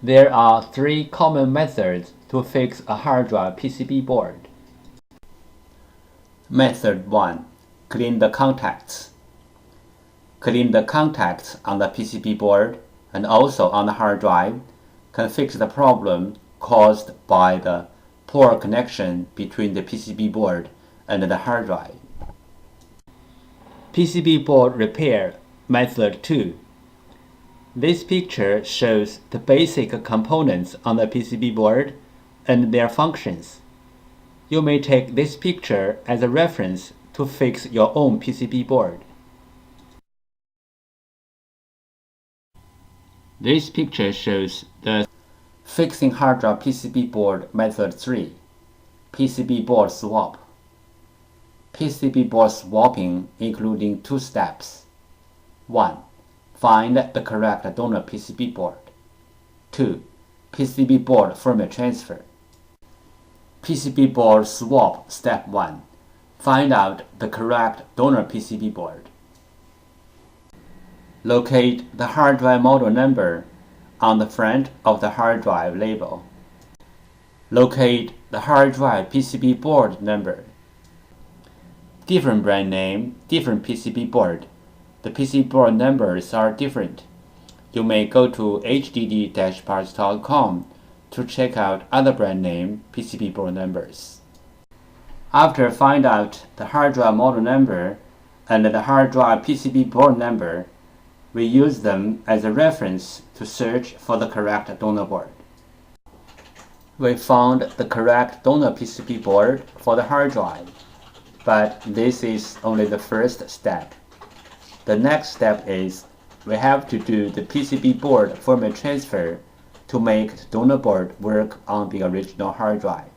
There are three common methods to fix a hard drive PCB board. Method 1. Clean the contacts. Clean the contacts on the PCB board and also on the hard drive can fix the problem caused by the poor connection between the PCB board and the hard drive. PCB board repair method 2. This picture shows the basic components on the PCB board and their functions. You may take this picture as a reference to fix your own PCB board. This picture shows the fixing hard drive PCB board method 3, PCB board swap. PCB board swapping including two steps. 1. Find the correct donor PCB board. 2. PCB board firmware transfer. PCB board swap step 1. Find out the correct donor PCB board. Locate the hard drive model number on the front of the hard drive label. Locate the hard drive PCB board number. Different brand name, different PCB board. The PCB board numbers are different. You may go to hdd-parts.com to check out other brand name PCB board numbers. After find out the hard drive model number and the hard drive PCB board number, we use them as a reference to search for the correct donor board. We found the correct donor PCB board for the hard drive, but this is only the first step. The next step is we have to do the PCB board firmware transfer to make the donor board work on the original hard drive.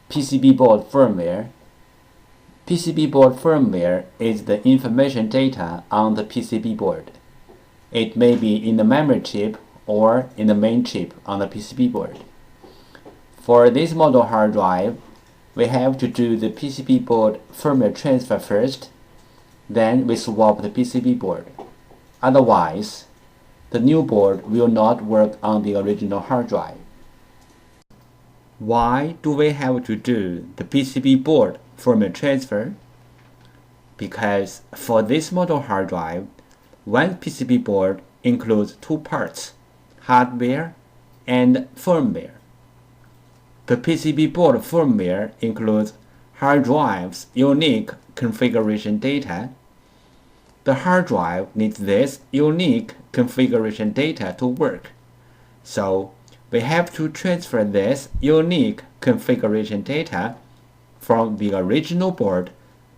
PCB board firmware. PCB board firmware is the information data on the PCB board. It may be in the memory chip or in the main chip on the PCB board. For this model hard drive, we have to do the PCB board firmware transfer first, then we swap the PCB board. Otherwise, the new board will not work on the original hard drive. Why do we have to do the PCB board firmware transfer? Because for this model hard drive, one PCB board includes two parts, hardware and firmware. The PCB board firmware includes hard drive's unique configuration data. The hard drive needs this unique configuration data to work, so we have to transfer this unique configuration data from the original board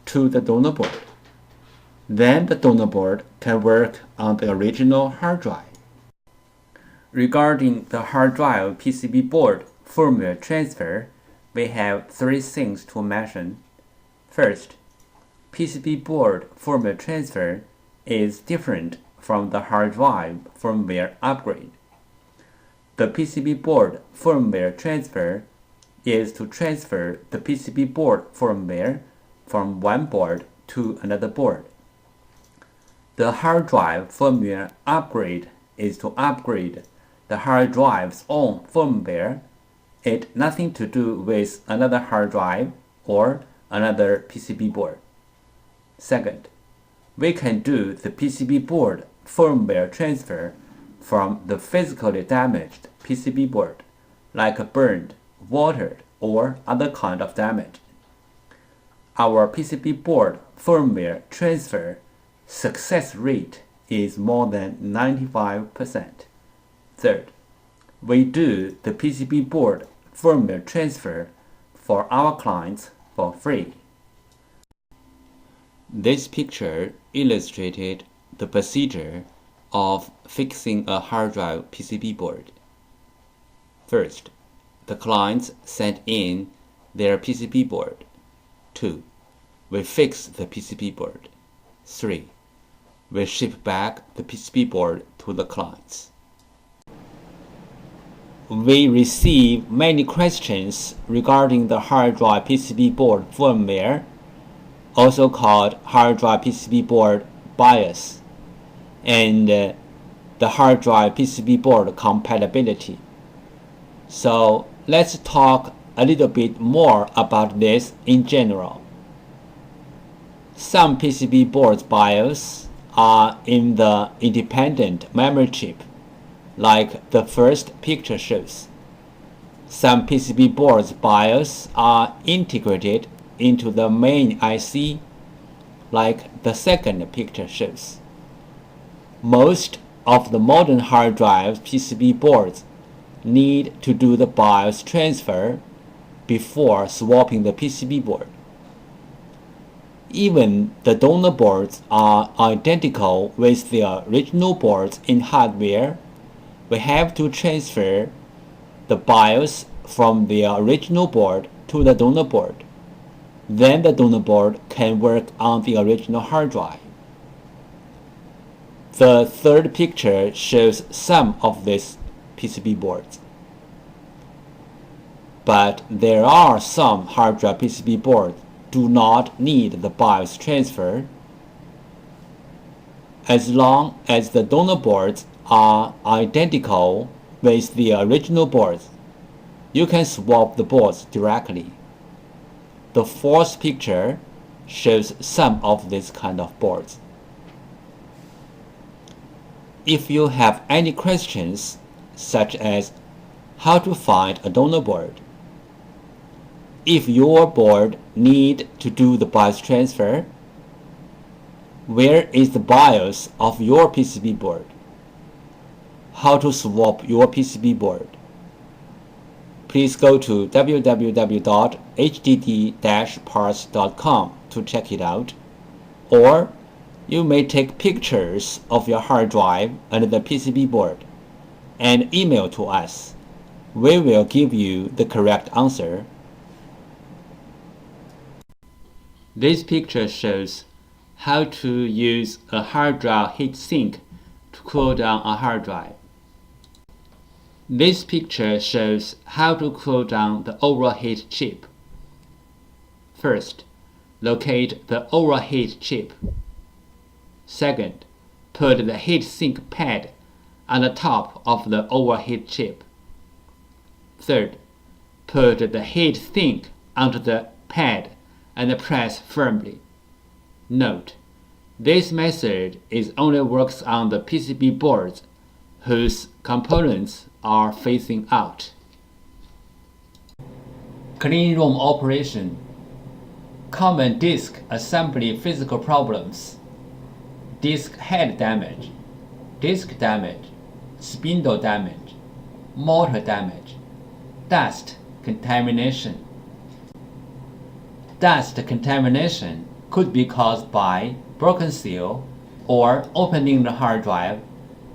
to the donor board. Then the donor board can work on the original hard drive. Regarding the hard drive PCB board firmware transfer, we have three things to mention. First, PCB board firmware transfer is different from the hard drive firmware upgrade. The PCB board firmware transfer is to transfer the PCB board firmware from one board to another board. The hard drive firmware upgrade is to upgrade the hard drive's own firmware. It has nothing to do with another hard drive or another PCB board. Second, we can do the PCB board firmware transfer from the physically damaged PCB board, like burned, watered, or other kind of damage. Our PCB board firmware transfer success rate is more than 95%. Third, we do the PCB board firmware transfer for our clients for free. This picture illustrated the procedure of fixing a hard drive PCB board. First, the clients send in their PCB board. 2. We fix the PCB board. 3. We ship back the PCB board to the clients. We receive many questions regarding the hard drive PCB board firmware, also called hard drive PCB board BIOS, and the hard drive PCB board compatibility. So let's talk a little bit more about this in general. Some PCB boards BIOS are in the independent memory chip, like the first picture shows. Some PCB boards BIOS are integrated into the main IC, like the second picture shows. Most of the modern hard drive PCB boards need to do the BIOS transfer before swapping the PCB board. Even the donor boards are identical with the original boards in hardware. We have to transfer the BIOS from the original board to the donor board. Then the donor board can work on the original hard drive. The third picture shows some of these PCB boards. But there are some hard drive PCB boards do not need the BIOS transfer. As long as the donor boards are identical with the original boards, you can swap the boards directly. The fourth picture shows some of these kind of boards. If you have any questions, such as how to find a donor board, if your board need to do the BIOS transfer, where is the BIOS of your PCB board, how to swap your PCB board, please go to www.hdd-parts.com to check it out, or you may take pictures of your hard drive and the PCB board and email to us. We will give you the correct answer. This picture shows how to use a hard drive heatsink to cool down a hard drive. This picture shows how to cool down the overheat chip. First, locate the overheat chip. Second, put the heatsink pad on the top of the overheat chip. Third, put the heatsink onto the pad and press firmly. Note, this method only works on the PCB boards whose components are facing out. Clean room operation. Common disk assembly physical problems: disk head damage, disk damage, spindle damage, motor damage, dust contamination. Dust contamination could be caused by broken seal or opening the hard drive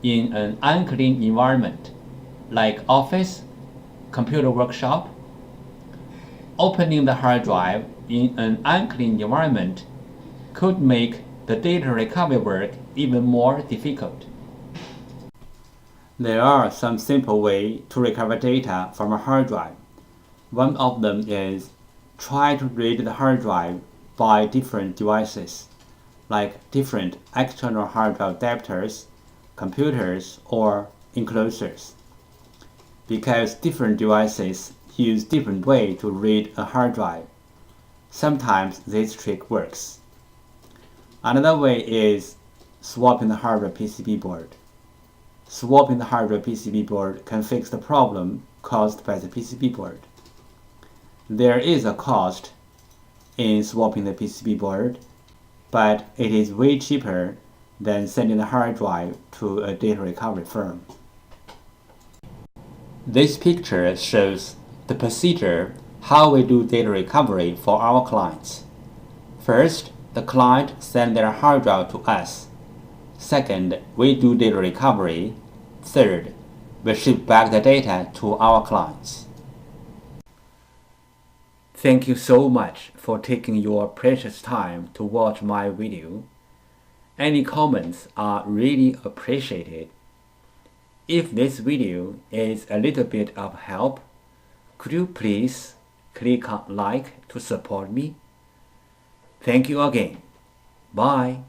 in an unclean environment, like office, computer workshop. Opening the hard drive in an unclean environment could make the data recovery work even more difficult. There are some simple ways to recover data from a hard drive. One of them is try to read the hard drive by different devices, like different external hard drive adapters, computers, or enclosures. Because different devices use different ways to read a hard drive, sometimes this trick works. Another way is swapping the hardware PCB board. Swapping the hardware PCB board can fix the problem caused by the PCB board. There is a cost in swapping the PCB board, but it is way cheaper than sending the hard drive to a data recovery firm. This picture shows the procedure how we do data recovery for our clients. First, the client sends their hard drive to us. Second, we do data recovery. Third, we ship back the data to our clients. Thank you so much for taking your precious time to watch my video. Any comments are really appreciated. If this video is a little bit of help, could you please click on like to support me? Thank you again. Bye.